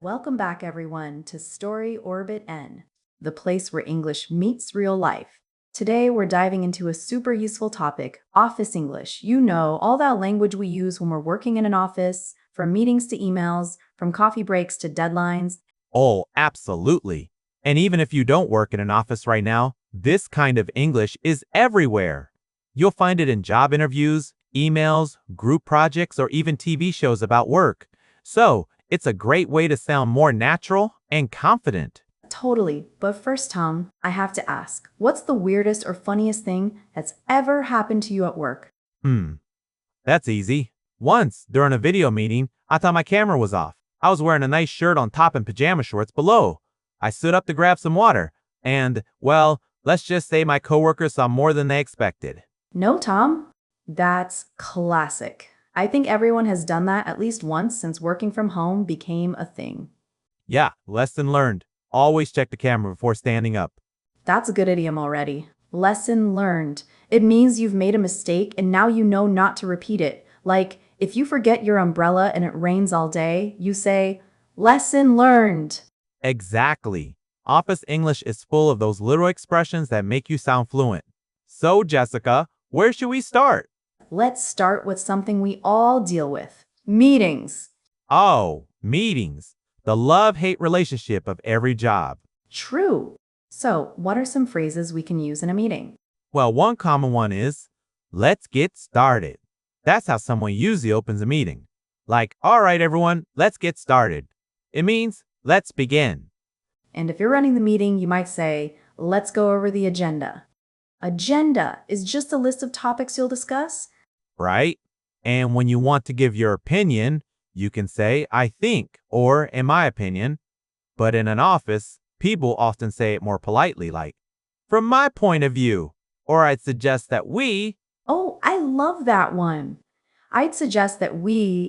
Welcome back, everyone, to Story Orbit N, the place where English meets real life. Today, we're diving into a super useful topic, office English. You know, all that language we use when we're working in an office, from meetings to emails, from coffee breaks to deadlines. Oh, absolutely. And even if you don't work in an office right now, this kind of English is everywhere. You'll find it in job interviews, emails, group projects, or even TV shows about work. So, it's a great way to sound more natural and confident. Totally. But first, Tom, I have to ask, what's the weirdest or funniest thing that's ever happened to you at work? Hmm, that's easy. Once, during a video meeting, I thought my camera was off. I was wearing a nice shirt on top and pajama shorts below. I stood up to grab some water, and, well, let's just say my coworkers saw more than they expected. No, Tom. That's classic. I think everyone has done that at least once since working from home became a thing. Yeah, lesson learned. Always check the camera before standing up. That's a good idiom already. Lesson learned. It means you've made a mistake and now you know not to repeat it. Like, if you forget your umbrella and it rains all day, you say, lesson learned. Exactly. Office English is full of those little expressions that make you sound fluent. So, Jessica, where should we start? Let's start with something we all deal with meetings. Oh, meetings. The love-hate relationship of every job. True. So, what are some phrases we can use in a meeting? Well, one common one is, let's get started. That's how someone usually opens a meeting. Like, all right, everyone, let's get started. It means, let's begin, And if you're running the meeting, you might say, let's go over the agenda. Agenda is just a list of topics you'll discuss. right? And when you want to give your opinion, you can say, I think, or in my opinion. But in an office, people often say it more politely, like, from my point of view, or I'd suggest that we. Oh, I love that one. I'd suggest that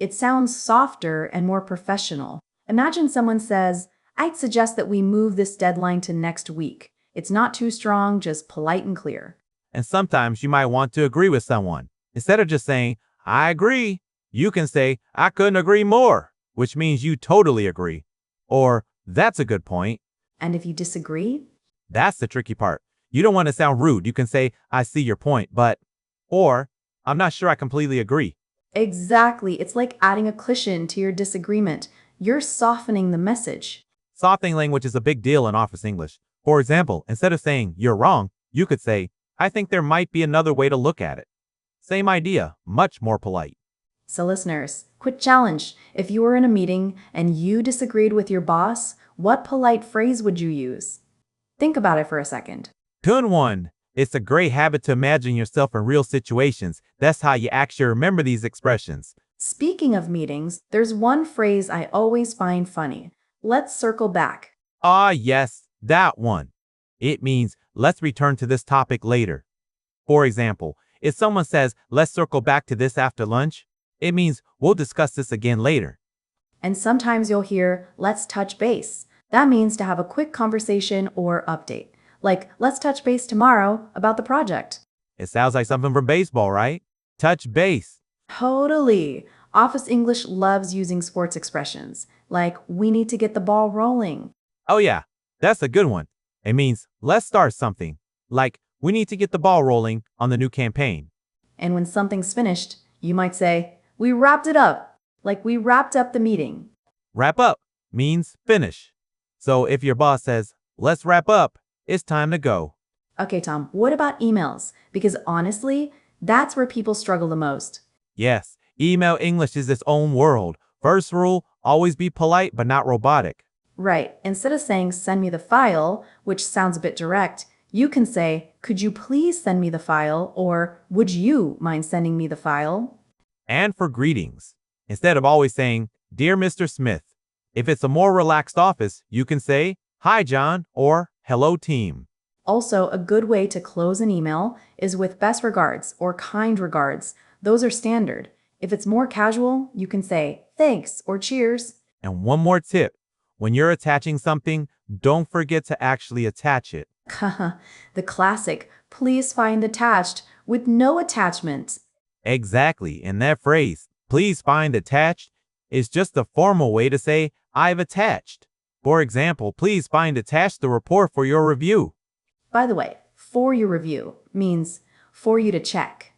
it sounds softer and more professional. Imagine someone says, I'd suggest that we move this deadline to next week. It's not too strong, just polite and clear. And sometimes you might want to agree with someone. Instead of just saying, I agree, you can say, I couldn't agree more, which means you totally agree. Or, that's a good point. And if you disagree, That's the tricky part. You don't want to sound rude. You can say, I see your point, but, or, I'm not sure I completely agree. exactly, it's like adding a cushion to your disagreement. You're softening the message. Softening language is a big deal in office English. For example, instead of saying, you're wrong, you could say, I think there might be another way to look at it. Same idea, much more polite. So, listeners, quick challenge. If you were in a meeting and you disagreed with your boss, what polite phrase would you use? Think about it for a second. Good one. It's a great habit to imagine yourself in real situations. That's how you actually remember these expressions. Speaking of meetings, there's one phrase I always find funny. Let's circle back. Ah, yes, that one. It means, let's return to this topic later. For example, if someone says, let's circle back to this after lunch, it means we'll discuss this again later. And sometimes you'll hear, let's touch base. That means to have a quick conversation or update. Like, let's touch base tomorrow about the project. It sounds like something from baseball, right? Touch base. Totally. Office English loves using sports expressions, like, we need to get the ball rolling. Oh yeah, that's a good one. It means, let's start something. Like, we need to get the ball rolling on the new campaign. And when something's finished, you might say, we wrapped it up, like we wrapped up the meeting. Wrap up means finish. So if your boss says, let's wrap up, it's time to go. Okay, Tom, what about emails? Because honestly, that's where people struggle the most. Yes, email English is its own world. First rule, always be polite but not robotic. Right, instead of saying, send me the file, which sounds a bit direct, you can say, could you please send me the file? Or would you mind sending me the file? And for greetings, instead of always saying, Dear Mr. Smith, if it's a more relaxed office, you can say, Hi, John, or Hello, team. Also, a good way to close an email is with best regards or kind regards. Those are standard. If it's more casual, you can say thanks or cheers. And one more tip, when you're attaching something, don't forget to actually attach it. The classic, please find attached with no attachment. Exactly, and that phrase, please find attached, is just a formal way to say, I've attached. For example, please find attached the report for your review. By the way, for your review means for you to check.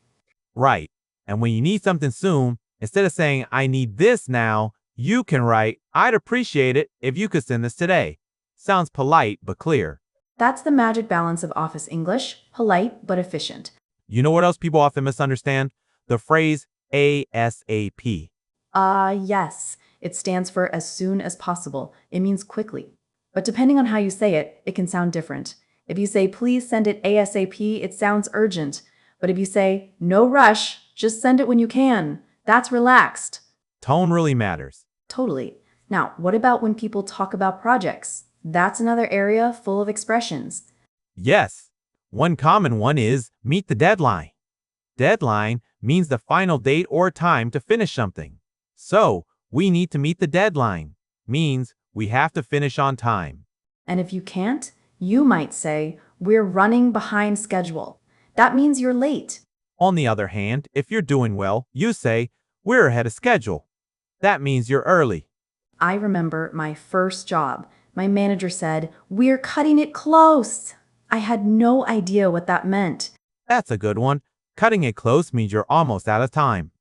Right. And when you need something soon, instead of saying, I need this now, you can write, I'd appreciate it if you could send this today. Sounds polite, but clear. That's the magic balance of office English, polite but efficient. You know what else people often misunderstand? The phrase ASAP. Yes, it stands for as soon as possible. It means quickly. But depending on how you say it, it can sound different. If you say, please send it ASAP, it sounds urgent. But if you say, no rush, just send it when you can, that's relaxed. Tone really matters. Totally. Now, what about when people talk about projects? That's another area full of expressions. Yes. One common one is meet the deadline. Deadline means the final date or time to finish something. So, we need to meet the deadline. Means we have to finish on time. And if you can't, you might say, we're running behind schedule. That means you're late. On the other hand, if you're doing well, you say, we're ahead of schedule. That means you're early. I remember my first job. My manager said, we're cutting it close. I had no idea what that meant. That's a good one. Cutting it close means you're almost out of time.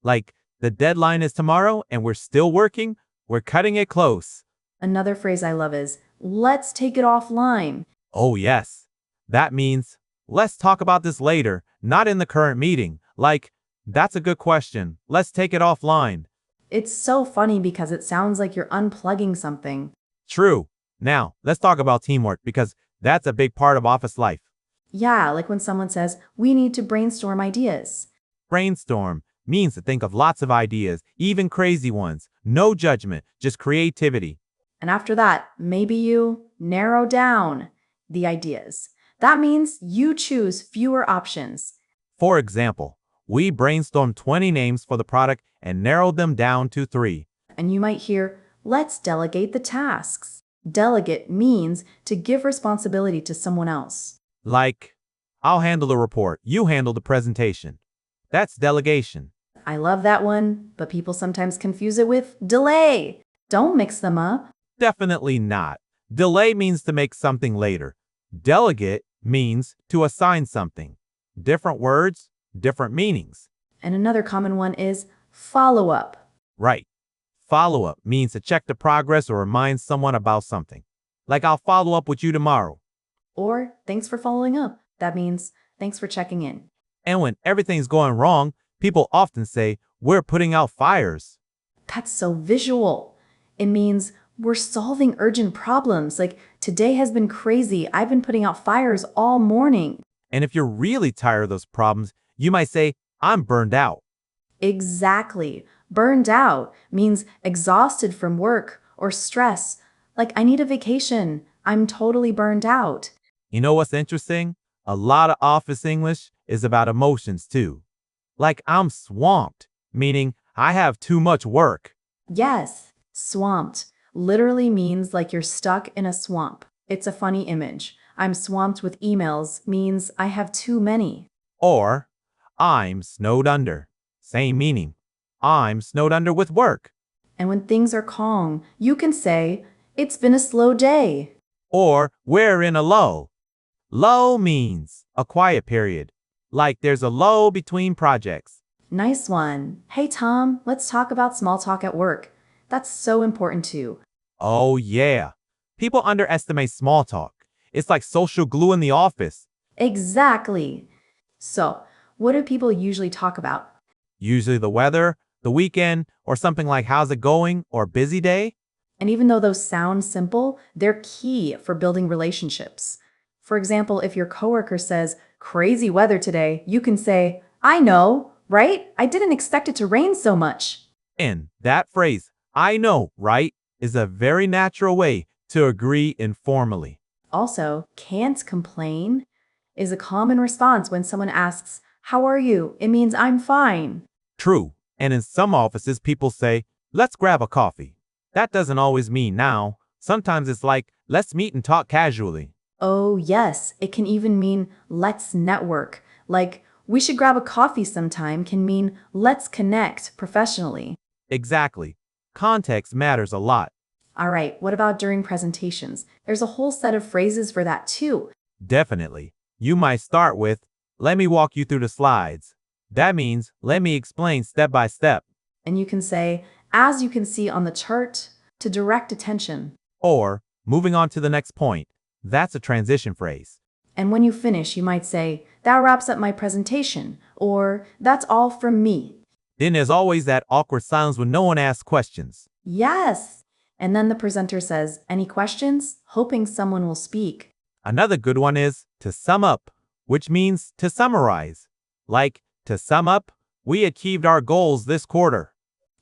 Like, the deadline is tomorrow and we're still working, we're cutting it close. Another phrase I love is, let's take it offline. Oh, yes. That means, let's talk about this later, not in the current meeting. Like, that's a good question. Let's take it offline. It's so funny because it sounds like you're unplugging something. True. Now, let's talk about teamwork because that's a big part of office life. Yeah, like when someone says, we need to brainstorm ideas. Brainstorm means to think of lots of ideas, even crazy ones. No judgment, just creativity. And after that, maybe you narrow down the ideas. That means you choose fewer options. For example, we brainstormed 20 names for the product and narrowed them down to 3. And you might hear, let's delegate the tasks. Delegate means to give responsibility to someone else. Like, I'll handle the report, you handle the presentation. That's delegation. I love that one, but people sometimes confuse it with delay. Don't mix them up. Definitely not. Delay means to make something later. Delegate means to assign something. Different words, different meanings. And another common one is follow up. Right. Follow up means to check the progress or remind someone about something. Like, I'll follow up with you tomorrow. Or thanks for following up. That means thanks for checking in. And when everything's going wrong, people often say, we're putting out fires. That's so visual. It means we're solving urgent problems. Like, today has been crazy. I've been putting out fires all morning. And if you're really tired of those problems, you might say, I'm burned out. Exactly. Burned out means exhausted from work or stress. Like, I need a vacation. I'm totally burned out. You know what's interesting? A lot of office English is about emotions too. Like, I'm swamped, meaning I have too much work. Yes, swamped literally means like you're stuck in a swamp. It's a funny image. I'm swamped with emails means I have too many. Or, I'm snowed under. Same meaning. I'm snowed under with work. And when things are calm, you can say, it's been a slow day. Or, we're in a lull. Lull means a quiet period. Like, there's a lull between projects. Nice one. Hey, Tom, let's talk about small talk at work. That's so important too. Oh, yeah. People underestimate small talk. It's like social glue in the office. Exactly. So, what do people usually talk about? Usually the weather, the weekend, or something like how's it going or busy day. And even though those sound simple, they're key for building relationships. For example, if your coworker says, crazy weather today, you can say, I know, right? I didn't expect it to rain so much. And that phrase, I know, right, is a very natural way to agree informally. Also, can't complain is a common response when someone asks, how are you? It means I'm fine. True. And in some offices, people say, let's grab a coffee. That doesn't always mean now. Sometimes it's like, let's meet and talk casually. Oh, yes. It can even mean let's network. Like, we should grab a coffee sometime can mean let's connect professionally. Exactly. Context matters a lot. All right, what about during presentations? There's a whole set of phrases for that too. Definitely. You might start with, let me walk you through the slides. That means, let me explain step by step. And you can say, as you can see on the chart, to direct attention. Or, moving on to the next point. That's a transition phrase. And when you finish, you might say, that wraps up my presentation, or that's all from me. Then there's always that awkward silence when no one asks questions. Yes. And then the presenter says, any questions? Hoping someone will speak. Another good one is to sum up, which means to summarize. Like, to sum up, we achieved our goals this quarter.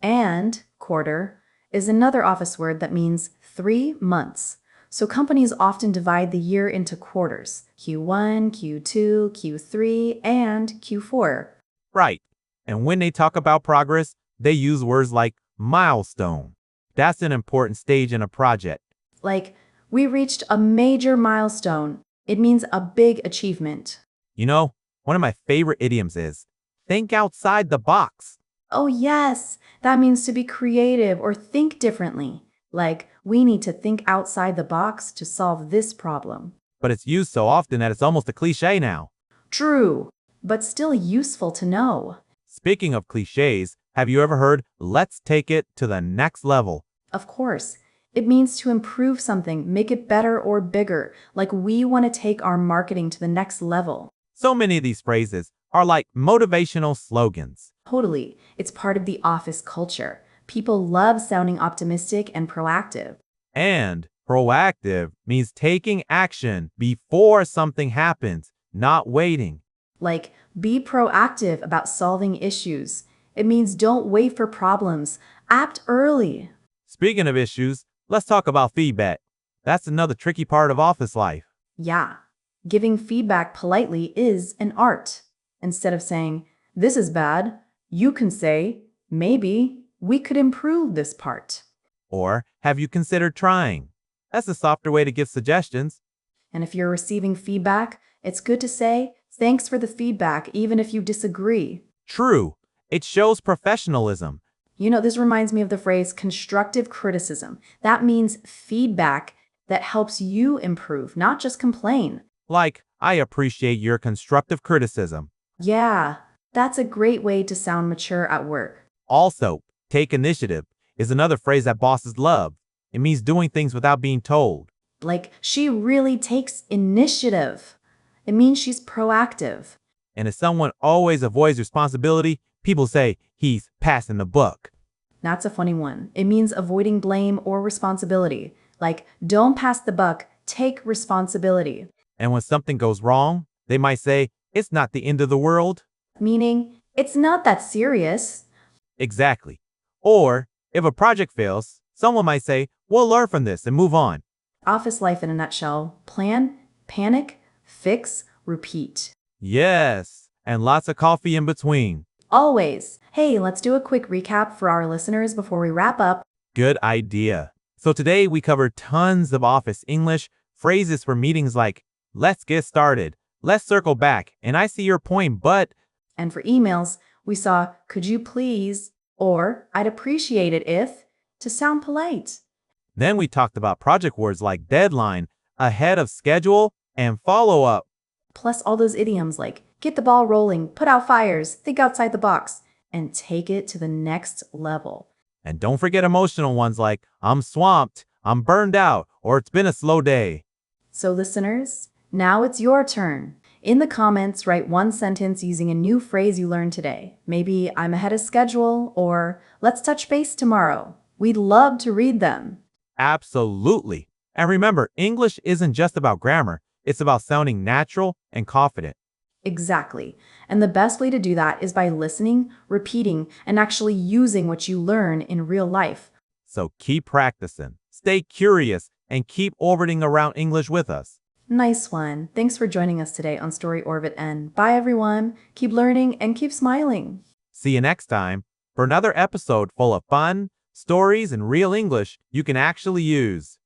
And quarter is another office word that means 3 months. So companies often divide the year into quarters, Q1, Q2, Q3, and Q4. Right. And when they talk about progress, they use words like milestone. That's an important stage in a project. Like, we reached a major milestone. It means a big achievement. You know, one of my favorite idioms is, think outside the box. Oh, yes, that means to be creative or think differently. Like, we need to think outside the box to solve this problem. But it's used so often that it's almost a cliche now. True, but still useful to know. Speaking of cliches, have you ever heard, let's take it to the next level? Of course, it means to improve something, make it better or bigger, like we want to take our marketing to the next level. So many of these phrases are like motivational slogans. Totally, it's part of the office culture. People love sounding optimistic and proactive. And proactive means taking action before something happens, not waiting. Like, be proactive about solving issues. It means don't wait for problems. Act early. Speaking of issues, let's talk about feedback. That's another tricky part of office life. Yeah, giving feedback politely is an art. Instead of saying, this is bad, you can say, maybe we could improve this part. Or, have you considered trying? That's a softer way to give suggestions. And if you're receiving feedback, it's good to say, thanks for the feedback, even if you disagree. True. It shows professionalism. You know, this reminds me of the phrase constructive criticism. That means feedback that helps you improve, not just complain. Like, I appreciate your constructive criticism. Yeah, that's a great way to sound mature at work. Also, take initiative is another phrase that bosses love. It means doing things without being told. Like, she really takes initiative. It means she's proactive. And if someone always avoids responsibility, people say he's passing the buck. That's a funny one. It means avoiding blame or responsibility. Like, don't pass the buck, take responsibility. And when something goes wrong, they might say, it's not the end of the world. Meaning, it's not that serious. Exactly. Or, if a project fails, someone might say, we'll learn from this and move on. Office life in a nutshell: plan, panic, fix, repeat. Yes, and lots of coffee in between. Always. Hey, let's do a quick recap for our listeners before we wrap up. Good idea. So today we covered tons of office English, phrases for meetings like, let's get started, let's circle back, and I see your point, but... And for emails, we saw, could you please, or I'd appreciate it if, to sound polite. Then we talked about project words like deadline, ahead of schedule, and follow-up. Plus all those idioms like get the ball rolling, put out fires, think outside the box, and take it to the next level. And don't forget emotional ones like, I'm swamped, I'm burned out, or it's been a slow day. So listeners, now it's your turn. In the comments, write one sentence using a new phrase you learned today. Maybe I'm ahead of schedule, or let's touch base tomorrow. We'd love to read them. Absolutely. And remember, English isn't just about grammar. It's about sounding natural and confident. Exactly. And the best way to do that is by listening, repeating, and actually using what you learn in real life. So keep practicing, stay curious, and keep orbiting around English with us. Nice one. Thanks for joining us today on Story Orbit N. Bye, everyone. Keep learning and keep smiling. See you next time for another episode full of fun, stories, and real English you can actually use.